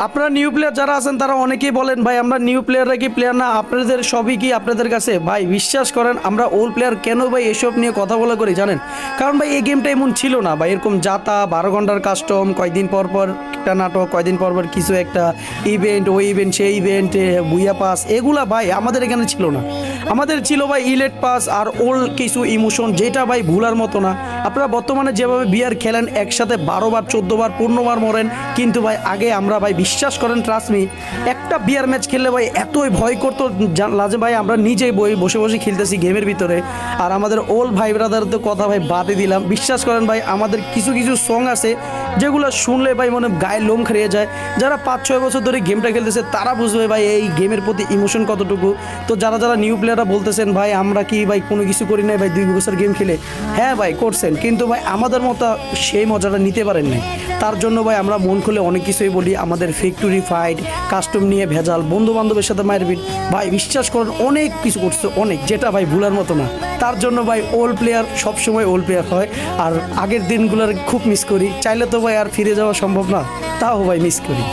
আপনারা new player যারা আছেন তারা অনেকেই বলেন ভাই আমরা নিউ প্লেয়াররা কি প্লেয়ার না, আপনাদের সবই কি আপনাদের কাছে? ভাই বিশ্বাস করেন আমরা ওল্ড প্লেয়ার কেন ভাই এসব নিয়ে কথা বলা করি জানেন? কারণ ভাই এই গেমটা এমন ছিল না ভাই, এরকম যাতা 12 ঘন্টার কাস্টম, কয়দিন পর পর একটা নাটক, কয়দিন পর পর কিছু একটা ইভেন্ট, ওই ইভেন্ট সেই ইভেন্ট, বুইয়া পাস, এগুলা ভাই আমাদের এখানে ছিল না। আমাদের ছিল ভাই ইলেট পাস আর ওল্ড কিছু ইমোশন, যেটা ভাই ভুলার মতো না। আপনারা বর্তমানে যেভাবে বিয়ার খেলেন একসাথে 12 বার 14 বার 15 বার মরেন, কিন্তু ভাই আগে আমরা ভাই বিশ্বাস করেন ট্রাস্ট মি, একটা বিয়ার ম্যাচ খেললে ভাই এতই ভয় করতো লাজে ভাই, আমরা নিজেই বসে বসে খেলতেছি গেমের ভিতরে। আর আমাদের ওল্ড ভাই ব্রাদারদের কথা ভাই বাদে দিলাম, বিশ্বাস করেন ভাই আমাদের কিছু কিছু সং আছে যেগুলো শুনলে ভাই মনে গায়ে লোম খেয়ে যায়। যারা 5-6 বছর ধরে গেমটা খেলতেছে তারা বুঝবে ভাই এই গেমের প্রতি ইমোশন কতটুকু। তো যারা যারা নিউ প্লেয়াররা বলতেছেন ভাই আমরা কি ভাই কোনো কিছু করি নাই ভাই 2 বছর গেম খেলে, হ্যাঁ ভাই করছেন, কিন্তু ভাই আমাদের মতো সেই মজাটা নিতে পারেন নাই। তার জন্য ভাই আমরা মন খুলে অনেক কিছুই বলি, আমাদের ফ্যাক্টরি ফাইট, কাস্টম নিয়ে ভেজাল, বন্ধু বান্ধবের সাথে মারপিট, ভাই বিশ্বাস করেন অনেক কিছু করছে, অনেক, যেটা ভাই ভুলার মতো না। তার জন্য ভাই ওল্ড প্লেয়ার সবসময় ওল্ড প্লেয়ার হয়। আর আগের দিনগুলোর খুব মিস করি, চাইলে তো ভাই আর ফিরে যাওয়া সম্ভব না, তাও ভাই মিস করি।